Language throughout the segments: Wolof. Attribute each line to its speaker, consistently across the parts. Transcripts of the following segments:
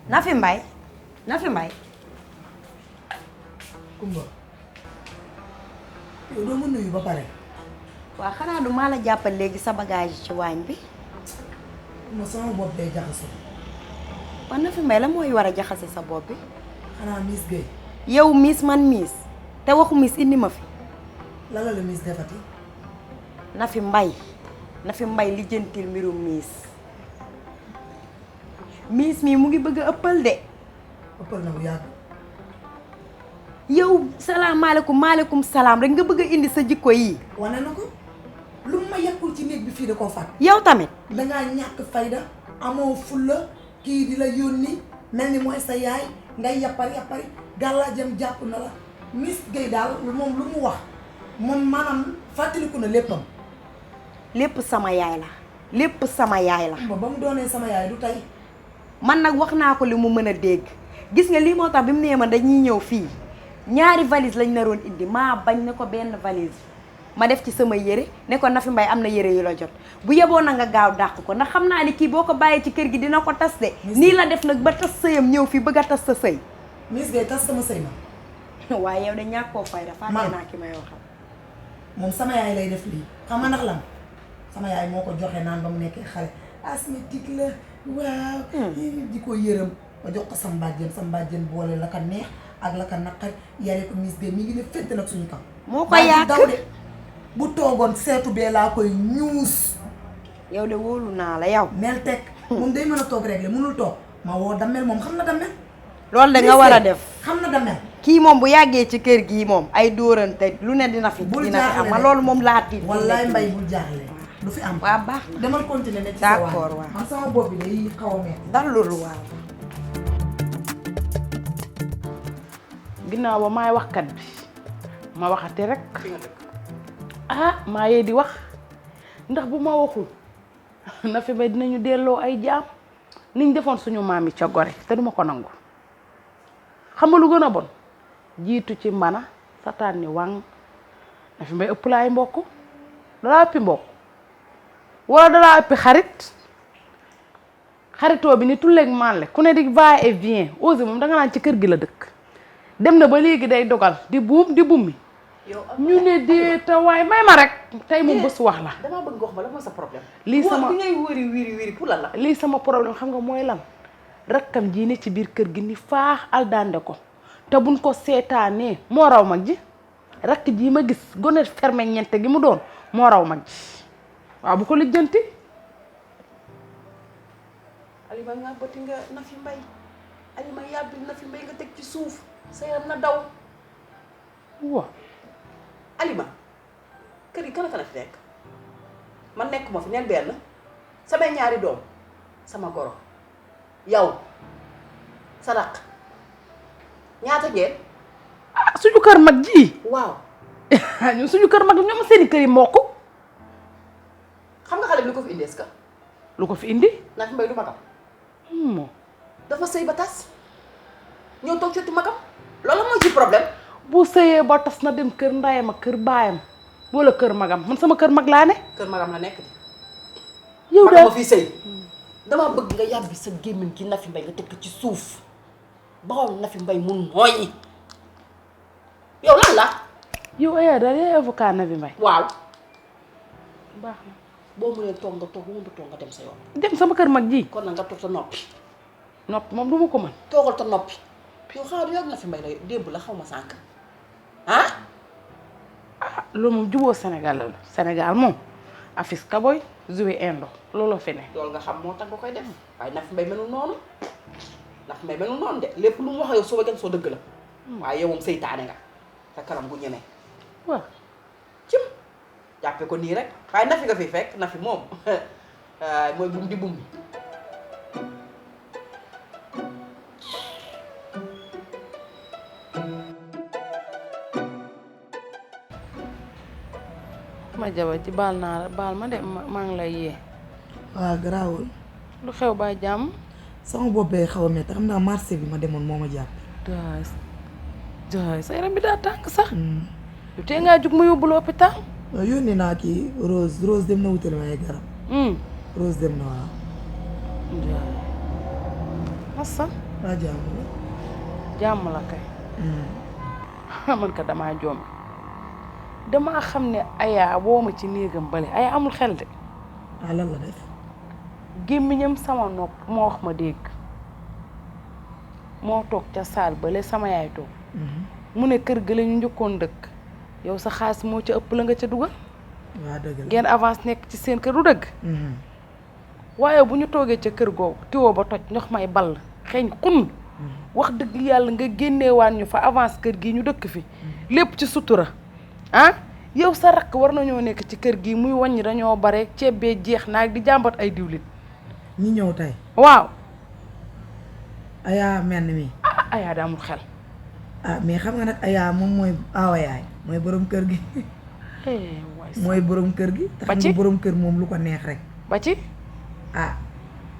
Speaker 1: Nafi Mbaye Nafi Mbaye.
Speaker 2: Kumba yow doo ma nuyu ba pare.
Speaker 1: waaw xanaa du maa la jàppal léegi sa bagage ci waañ bi.
Speaker 2: Kumba sama bopp day jaxasoo.
Speaker 1: waaw Nafi Mbaye la mooy war a jaxase sa bopp bi.
Speaker 2: xanaa Miss Guèye.
Speaker 1: yow miis man miis te waxu miis indi ma fi.
Speaker 2: lan la Miss defati.
Speaker 1: Nafi Mbaye lijjantil mbirum miis mii mu ngi bëgg a ëppal de.
Speaker 2: ëppal na bu yàgg.
Speaker 1: yow salaamaaleykum maaleykum salaam rek nga bëgg a indi sa jikko yi.
Speaker 2: wane na ko lu ma yekkul ci néeg bi fii da koo fàtt.
Speaker 1: yow tamit.
Speaker 2: dangaa ñàkk fayda amoo fulla kii di la yónni mel ni mooy sa yaay ngay yappari gàllaajam jàpp na la Miss Guèye daal moom lu mu wax moom maanaam fàttaliku na léppam.
Speaker 1: lépp sama yaay la lépp sama yaay la.
Speaker 2: ba mu doonee sama yaay du tey.
Speaker 1: man nag wax naa ko li mu mën a dégg gis nga lii moo tax bi mu nee ma dañuy ñëw fii ñaari valise lañ naroon indi maa bañ ne ko benn valise ma def ci sama yére ne ko Nafi Mbaye am na yére yu la jot bu yeboo na nga gaaw dàq ko ndax xam naa ni kii boo ko bàyyee ci kër gi dina ko tas de. nii la def nag ba tas sëyam ñëw fii bëgg a tas sa sëy.
Speaker 2: Miss Guèye tas sama sëy ma.
Speaker 1: waaye yow de ñàkkoo fayda fàtte naa ki may waxal.
Speaker 2: moom sama yaay lay def lii xam nga ndax lan sama yaay moo ko joxe naan ba mu nekkee xale asthmatique la waaw. di ko yërëm ma jox ko sama mbàjjen boole la ka neex ak la ka naqar yare ko Miss Guèye mi ngi ne fent nag suñu kaw.
Speaker 1: moo ko yàq
Speaker 2: daw de bu toogoon seetu bee laa koy ñuus.
Speaker 1: yow de wóolu naa la yow.
Speaker 2: mel teg moom day mën a toog rek la mënul toog ma woo Damel moom xam na Damel.
Speaker 1: loolu da nga war a def.
Speaker 2: xam na Damel.
Speaker 1: kii moom bu yàggee ci kër gii moom ay dóorante lu ne dina fi. dina fi am ma loolu moom laa tiit.
Speaker 2: wallaay Mbaye bul jaaxle. du fi am
Speaker 1: waaw baax na
Speaker 2: demal continuer ne ci sa
Speaker 1: d'accord waaw
Speaker 2: man sama bopp bi day xaw a metti.
Speaker 1: dal loolu waaw.
Speaker 3: ginnaaw ba maay waxkat bi ma waxati rek maa yee di wax ndax bu ma waxul Nafi Mbaye dinañu delloo ay jaam niñ defoon suñu maam yi ca gore te duma ko nangu xam nga lu gën a bon jiitu ci mbana sataan ni wàng Nafi Mbaye ëpp la ay mbokk dalaa ëppi mbokk wala dalaa ëppi xaritoo bi ni tulleeg manle ku ne di va et vient Ouzin moom danga naan ci kër gi la dëkk dem na ba léegi day dogal di buum di bummi ñu ne dee te waaye may ma rek tey moom bés wax la.
Speaker 4: damaa bëgg nga wax ma la mooy sa problème.
Speaker 3: lii sama
Speaker 4: bi ngay wëri pour lan la.
Speaker 3: lii sama problème xam nga mooy lan rakkam jii ne ci biir kër gi ni faax aldande ko te buñ ko seetaanee moo raw mag ji rakk jii ma gis gone ferme ñente gi mu doon moo raw mag ji waaw bu ko lijjanti.
Speaker 4: Alima nga bëti nga Nafi Mbaye Alima yàbbi Nafi Mbaye nga teg ci suuf sa yaram na daw.
Speaker 3: waaw.
Speaker 4: Alima kër gi kan a fi nekk man nekkuma fi neen benn samay ñaari doom sama goro yow sa raq ñaata ngeen.
Speaker 3: suñu kër mag ji.
Speaker 4: waaw.
Speaker 3: ñun suñu kër mag ñoom seeni kër yi mbokk.
Speaker 4: xam nga xale bi lu ko fi indi est-ce que.
Speaker 3: lu ko fi indi.
Speaker 4: Nafi Mbaye du magam. dafa sëy ba tas ñëw toog ci magam loolu mooy ci problème.
Speaker 3: bu sëyee ba tas na dem kër ndayam ak kër baayam wala kër magam man sama kër mag laa ne.
Speaker 4: kër magam la nekk di.
Speaker 3: yow daal
Speaker 4: ma fii sëy dama bëgg nga yàbbi sa gémmiñ ki Nafi Mbaye nga teg ko ci suuf baxool Nafi Mbaye mun mooy yow lan la.
Speaker 3: yow ayaa daal yaay avocat Nafi Mbaye.
Speaker 4: waaw.
Speaker 3: baax na
Speaker 4: boo mënee toog nga toog bu mënut a toog nga dem sa yoon.
Speaker 3: dem sama kër mag ji.
Speaker 4: kon nag nga toog sa noppi.
Speaker 3: noppi moom du ma ko mën.
Speaker 4: toogal ta noppi. yow xanaa du yàgg Nafi Mbaye la démb la xaw ma sànq ah.
Speaker 3: loolu moom juboo Sénégal la Sénégal moom afis kaboy joué indo looloo fi ne.
Speaker 4: loolu nga xam moo tax nga koy def waaye Nafi Mbaye melul noonu Nafi Mbaye melul noonu de lépp lu mu wax yow soo ba soo dëgg la waaye yow moom seytaane nga sa kanam gu ñeme.
Speaker 3: waaw.
Speaker 4: cim jàppe ko nii rek waaye Nafi nga fi fekk Nafi moom mooy bum di bum bi.
Speaker 3: ma jaba ci baal naa la baal ma de maa ngi lay yee.
Speaker 2: waaw garaawul.
Speaker 3: lu xew ba jàmm.
Speaker 2: sama bopp bee xaw a métti xam naa marché bi ma demoon moo ma jàpp.
Speaker 3: daay sa yaram bi daa tàng sax. lu tee ngaa jug ma yóbbu la hôpital.
Speaker 2: waaw yónnee naa kii Rose dem na wutale ma ay garab. Rose dem na waaw.
Speaker 3: massa
Speaker 2: waa jàmm la.
Speaker 3: jàmm la kay man ka damaa joom damaa xam ne Aya woo ma ci néegam bale Aya amul xel de
Speaker 2: ah lan la def.
Speaker 3: gémmiñam sama nopp moo wax ma dégg moo toog ca saal bale sama yaay toog mu ne kër ga la ñu njëkkoon dëkk yow sa xaalis moo ca ëpp la nga ca dugal
Speaker 2: waa dëgg la.
Speaker 3: ngeen avance nekk ci seen kër du dëgg waaye bu ñu toogee ca kër googu tiwoo ba toj ndox may ball xeeñ xun wax dëgg yàlla nga génneewaan ñu fa avance kër gi ñu dëkk fi lépp ci sutura ah yow sa rakk war nañoo nekk ci kër gi muy wàññi dañoo bare ceeb bee jeex naag di jàmbat ay diwlin
Speaker 2: ñi ñëw tey.
Speaker 3: waaw
Speaker 2: Aya mel mi.
Speaker 3: Aya daa amul xel
Speaker 2: ah mais xam nga nag Aya moom mooy aawa yaay mooy borom kër gi.
Speaker 3: waay
Speaker 2: mooy borom kër gi. te xam nga borom kër moom lu ko neex rek.
Speaker 3: ba ci
Speaker 2: ah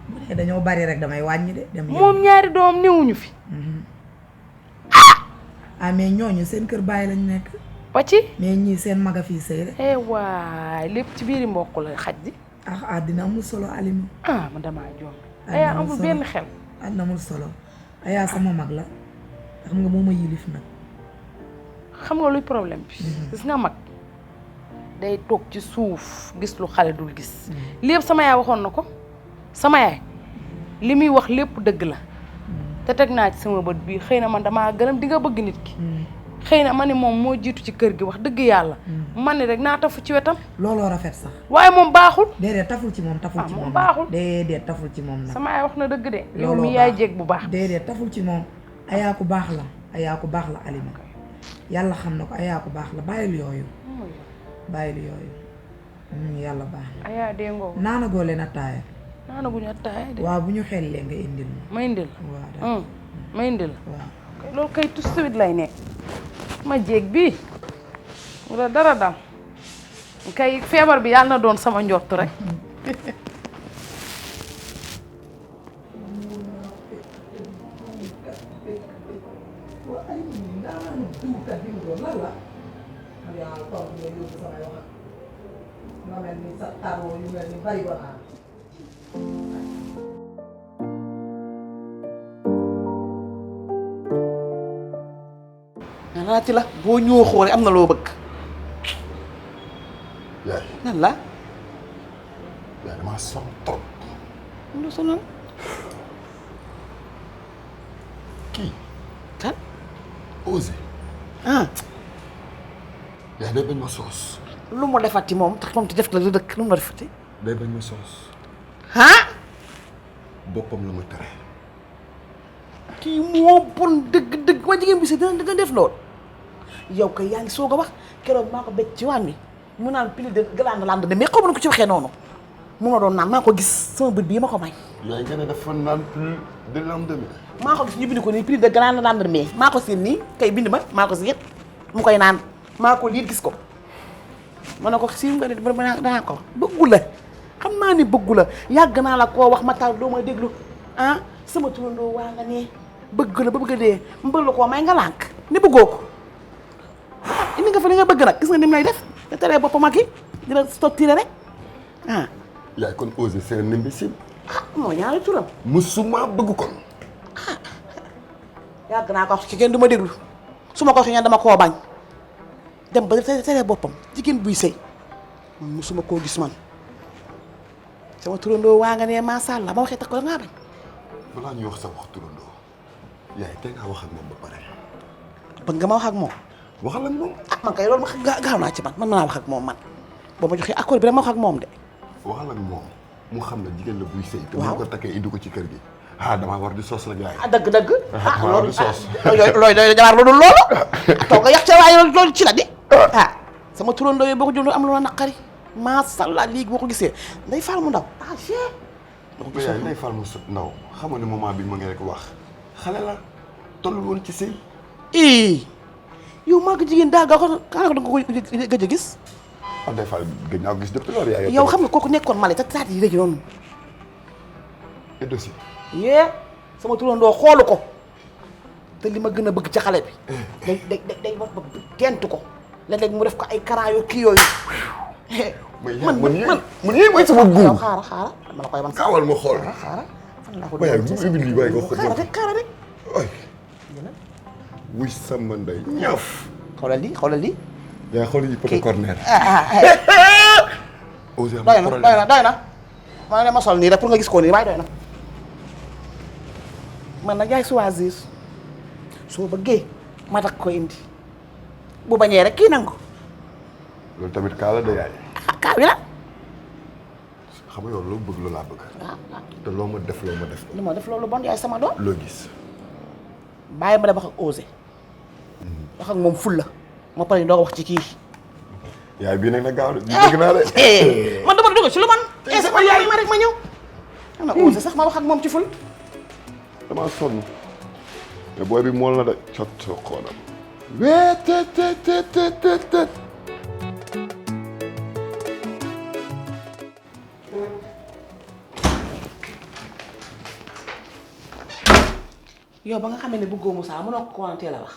Speaker 2: bu dee dañoo bari rek damay wàññi de. dem
Speaker 3: moom ñaari doom néewuñu fi
Speaker 2: ah mais ñooñu seen kër bàyyi lañ nekk.
Speaker 3: ba ci
Speaker 2: mais ñii seen maga fii sëy rek.
Speaker 3: waay lépp ci biiri mbokk la xaj di
Speaker 2: ah dina amul solo Alima.
Speaker 3: man damaa joom Aya amul benn xel
Speaker 2: dina amul solo Aya sama mag la xam nga moom ma yilif nag.
Speaker 3: xam nga luy problème bi gis nga mag day toog ci suuf gis lu xale dul gis lépp sama yaay waxoon na ko sama yaay li muy wax lépp dëgg la te teg naa ci sama bët bii xëy na man damaa gërëm di nga bëgg nit ki xëy na ma ne moom moo jiitu ci kër gi wax dëgg yàlla man ne rek naa tafu ci wetam
Speaker 2: looloo rafet sax.
Speaker 3: waaye moom baaxul
Speaker 2: déedéet taful ci moom taful ci moom.
Speaker 3: moom baaxul
Speaker 2: déedéet taful ci moom nag.
Speaker 3: sama yaay wax na dëgg de yow
Speaker 2: looloo
Speaker 3: mi yaay jéeg bu baax
Speaker 2: déedéet taful ci moom. Aya ku baax la Aya ku baax la Alima yàlla xam na ko Aya ku baax la bàyyil yooyu yàlla baax na.
Speaker 3: Aya dee ngoo
Speaker 2: naana goo leen attaaya.
Speaker 3: naana gu ñu attaaya de
Speaker 2: waaw bu ñu xellee nga indil ma.
Speaker 3: ma indil
Speaker 2: waaw
Speaker 3: ma indil
Speaker 2: waaw.
Speaker 3: loolu kay tout de suite lay nekk ma jéeg bii wala dara dam kay feebar bi yàlla na doon sama njortu rek
Speaker 4: naati la boo ñëwoo xoole am na loo bëgg.
Speaker 5: yaay
Speaker 4: nan la.
Speaker 5: yaay damaa sonn trop.
Speaker 4: lu sonal.
Speaker 5: kii.
Speaker 4: kan.
Speaker 5: Osé. yaay day bañ ma soos.
Speaker 4: lu mu defati moom tax moom ti def la dëkk lu mu la defati.
Speaker 5: day bañ ma soos. boppam la ma tere.
Speaker 4: kii moo bon dëgg waa jigéen bi si dina def lool. yow kay yaa ngi soog a wax keroog maa ko becc ci waan wi mu naan pili de glande lande de mais xaw ma ko ci waxee noonu mu ma doon naan maa ko gis sama bët bii ma ko may.
Speaker 5: yaay nga ne dafa naan plus de lendemain.
Speaker 4: maa ko gis ñu bind ko nii pili de glande lande mais maa ko seen nii kay bind ma maa ko si yëpp mu koy naan maa ko liir gis ko. ma ne ko si nga ne danaa ko bëggu la xam naa ni bëggu la yàgg naa la koo wax ma taal doo ma déglu sama turandoo waa nga ne bëgg la ba bëgg a dee mu bëgg la koo may nga lànk ni bëggoo ko. indi nga fa li nga bëgg nag gis nga ni mu lay def nga teree boppam ak yi dina stottire rek
Speaker 5: yaay kon Osé c'est un imbécile.
Speaker 4: moo ñaari turam.
Speaker 5: musuma bëgg kon.
Speaker 4: yàgg naa ko wax ci kenn du ma déglu su ma ko waxee dama koo bañ dem ba teree boppam jigéen buy sëy man musuma koo gis man sama turandoo waa nga ne macha allah ma waxee tax ko da ngaa bañ.
Speaker 5: balaa ñuy wax sa wax turandoo yaay tey ngaa wax ak moom ba pare.
Speaker 4: bëgg nga ma wax ak moom.
Speaker 5: waxal ak moom.
Speaker 4: man kay loolu ma gaaw naa ci man mën naa wax ak moom man boo ma joxee accord bi dama wax ak moom de.
Speaker 5: waxal ak moom mu xam ne jigéen la buy sëy. te
Speaker 4: waaw
Speaker 5: bu ko takkee indi ko ci kër gi. damaa war di sos la gars yi.
Speaker 4: dëgg.
Speaker 5: waaw di sos.
Speaker 4: looy jabar lu dul loolu. toog nga yàq ca waaye loolu ci la di. sama turandoo yooyu boo ko jëloon am lu la naqari macha allah léegi boo ko gisee nday faal mu ndaw
Speaker 5: boo ko gisee nday faal mu ndaw xam nga ne moment bi ma ngi rek wax xale la tollul woon ci sëy.
Speaker 4: yow maa ngi jigéen daa gaaw xanaa da nga ko gëj a gis.
Speaker 5: nday faal gëj naa ko gis depuis loolu.
Speaker 4: yow xam nga kooku nekkoon Mali te taat yi léegi noonu.
Speaker 5: et dossier.
Speaker 4: sama turandoo xoolu ko te li ma gën a bëgg ci xale bi. day wax ba gentu ko léeg-léeg mu def ko ay karaayu kii yooyu.
Speaker 5: man yéen mooy sama guub.
Speaker 4: xaaral ma la koy wan.
Speaker 5: gaawal ma xool.
Speaker 4: xaaral fan laa ko
Speaker 5: waaye bu mu indi lii waaye nga xool.
Speaker 4: xaaral rek.
Speaker 5: wuy sama ndey ñaf.
Speaker 6: xoolal lii.
Speaker 5: yaa xool yi poto corner. Osé am
Speaker 6: doy na
Speaker 5: problème.
Speaker 6: doy na. ma ne ma sol nii rek pour nga gis ko nii waaye doy na. man nag yaay choisir soo bëggee ma takk ko indi bu bañee rek kii nangu.
Speaker 5: loolu tamit kaa la de yaay.
Speaker 6: kaa wi la.
Speaker 5: xam nga yow loo bëgg loolu laa bëgg. te loo ma def
Speaker 6: li ma def loolu bon yaay sama doom.
Speaker 5: loo gis.
Speaker 6: bàyyi ma dem wax ak Osé. wax ak moom ful la. ma pare doo wax ci kii.
Speaker 5: yaay bii nag na gaaw de bii bëgg naa de.
Speaker 6: man dama dugg ci lu man. sama yaay ma rek ma ñëw. xam nga Osé sax ma wax ak moom ci ful.
Speaker 5: damaa sonn. mais booy bi mool na de cot soo xoolal. wee te.
Speaker 6: yow ba nga xamee ne bëggoo Moussa mënoo ko commenté la wax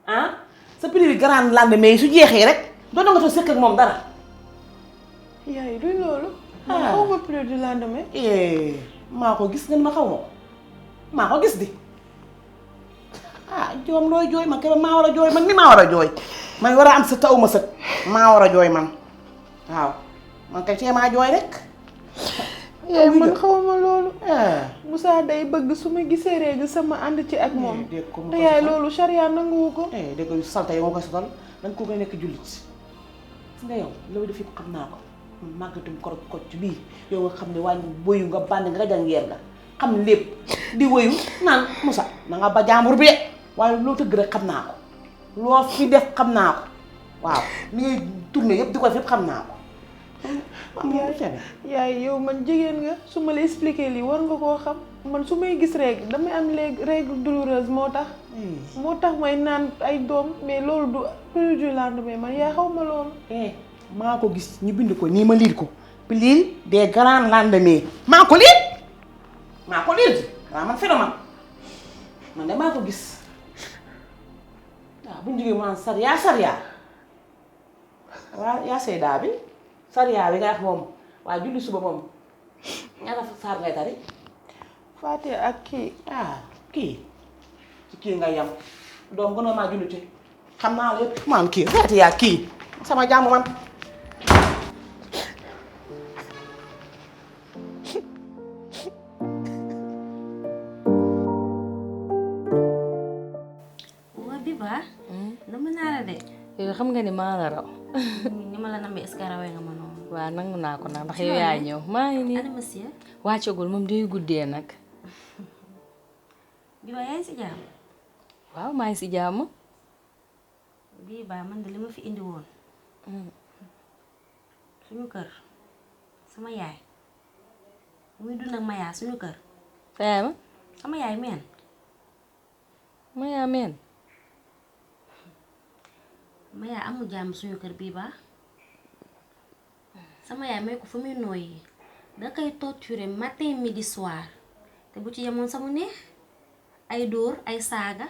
Speaker 6: ah sa prix grande lendemain yi su jeexee rek doon nga fa sëkk ak moom dara.
Speaker 3: yaay luy loolu. xaw ma plus du lendemain.
Speaker 6: maa ko gis nga ni ma xaw ma ko maa ko gis di joom looy jooy man kay maa war a jooy man ni maa war a jooy man war a am sa taw ma sët maa war a jooy man waaw man kay cee maa jooy rek.
Speaker 3: yaay man xaw ma loolu. Moussa day bëgg su ma gisee rek sama ànd ci ak moom. te yaay loolu charia nanguwu ko.
Speaker 6: dégg nga salte yi moo koy sotal da nga ko gën a nekk jullit gis nga yow loolu def yëpp xam naa ko màggatum koroj kocc bii yow nga xam ne wàññi boyu nga bànn nga jangeer nga xam lépp di woyu naan Moussa na nga ba jaambur bi de waaye loo tëgg rek xam naa ko loo fi def xam naa ko waaw li ngay tourné yëpp di ko def yëpp xam naa ko.
Speaker 3: yaay yow man jigéen nga su ma la expliqué lii war nga koo xam man su may gis règle damay am léegi règle douloureuse moo tax may naan ay doom mais loolu du plus du lendemain man yaa xaw ma loolu.
Speaker 6: maa ko gis ñu bind ko nii ma liir ko pile des grands lendemains maa ko liir waaw man phénomène man de maa ko gis waaw bu ñu jógee mu naan sariya waaw yaa Seyda bi sariya bi nga wax moom waaye julli suba moom ñaata saar ngay tari.
Speaker 3: Faate ak kii.
Speaker 6: kii ci kii nga yam doom gënoo maa julli ci xam naa lépp man kii Faate yaa kii sama jàmm man.
Speaker 7: waa Biba. dama naa la de.
Speaker 8: yow xam nga ni maa la raw.
Speaker 7: ni ma la namee est-ce que rawee nga ma noonu.
Speaker 8: waaw nangu naa ko nag ndax yow yaa ñëw maa ngi nii.
Speaker 7: ana monsieur.
Speaker 8: wàccagul moom day guddee nag.
Speaker 7: Biba yaa ngi si jàmm.
Speaker 8: waaw maa ngi si jàmm.
Speaker 7: Biba man de li ma fi indi woon. suñu kër sama yaay muy dund ak Maya suñu kër.
Speaker 8: yaay ma.
Speaker 7: sama yaay meen.
Speaker 8: Maya meen.
Speaker 7: Maya amul jàmm suñu kër Biba sama yaay may ko fu muy nooyi da koy torturer matin midi soir te bu ci yemoon sama neex ay dóor ay saaga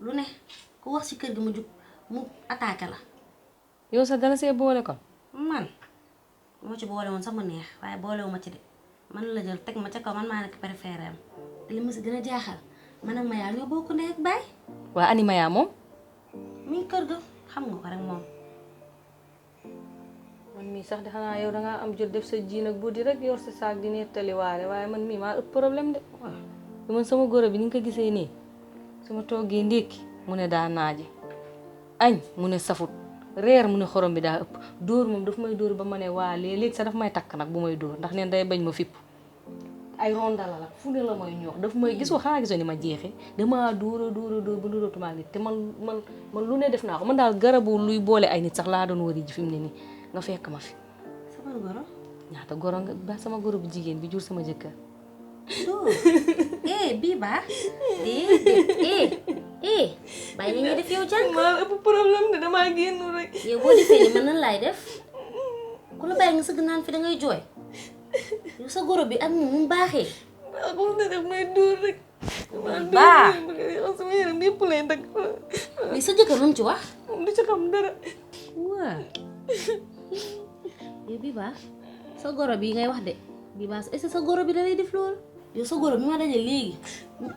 Speaker 7: lu ne ku wax ci kër gi mu jug mu attaqué la.
Speaker 8: yow sax dala see boole kon.
Speaker 7: man bu ma ci boole woon sama neex waaye boolewu ma ci de man la jël teg ma ca kaw man maa nekk préféré am te li ma si gën a jaaxal man ak Maya ñoo bokk ndey ak baay.
Speaker 8: waa ani Maya moom.
Speaker 7: mi ngi kër ga xam nga ko rek moom.
Speaker 8: man mii sax de xanaa yow dangaa am jot def sa jiin ak buddi rek yor sa saak di nettali waale waaye man mii maa ëpp problème de. waaw man sama goro bi ni nga ko gisee nii sama toggee ndékki mu ne daa naaje añ mu ne safut reer mu ne xorom bi daa ëpp dóor moom daf may dóor ba ma ne waa léeg-léeg sax daf may takk nag bu may dóor ndax neen day bañ ma fipp ay rondala la fu ne la may ñoox daf may gisoo xanaa gisoo ni ma jeexee damaa dóora ba dóoratumaa nit te man lu ne def naa ko man daal garabu luy boole ay nit sax laa doon wari ji fi mu ne nii nga fekk ma fi.
Speaker 7: sama goro.
Speaker 8: ñaata goro nga ba sama goro bu jigéen bi jur sama jëkkër.
Speaker 7: Biba déedéet bàyyi la ñuy def yow jàng.
Speaker 8: maa ëpp problème de damaa génn rek.
Speaker 7: yow boo defee ni man nan laay def ku la bàyyi nga sëgg naan fi dangay jooy yow sa goro bi ak mu baaxee.
Speaker 8: baaxul na def may dóor rek.
Speaker 7: baa
Speaker 8: sama yaram yëpp lay dagg.
Speaker 7: li sa jëkkër lu mu ci wax.
Speaker 8: du ci xam dara.
Speaker 7: waaw yow Biba sa goro bi ngay wax de Biba est-ce que sa goro bi da lay def loolu. yow sa goro bi ma daje léegi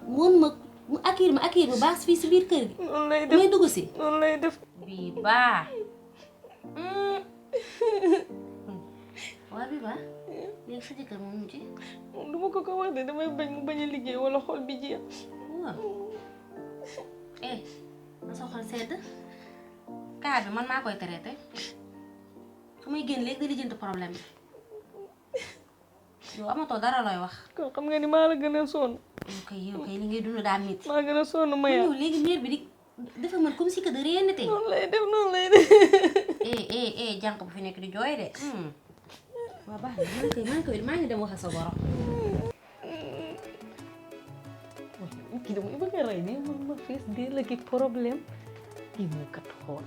Speaker 7: woon ma mu accueillir ma baas fii si biir kër gi.
Speaker 8: noonu lay def
Speaker 7: may dugg si.
Speaker 8: noonu lay def.
Speaker 7: bii baa. waa bii baa. léegi sa jëkkër moom mu ci.
Speaker 8: moom du ma ko wax de damay bañ mu bañ a liggéey wala xol bi jeex.
Speaker 7: waaw. na sa xol sedd. kaa bi man maa koy traité. su may génn léegi da lijjanti problème bi. yow amatoo dara looy wax.
Speaker 8: kon xam nga ni maa la gën a sonn.
Speaker 7: yow kay li ngay dund daa métti.
Speaker 8: maa gën a sonn ma yaa.
Speaker 7: yow léegi mère bi di dafa mën comme si que de rien n'était.
Speaker 8: noonu lay def noonu lay def.
Speaker 7: jànq bu fi nekk di jooy de. waaw baax na maa ngi dem wax ak sa borom.
Speaker 8: kii dama bëgg a rey nii man ma fees dee la ki problème kii mu kat xool.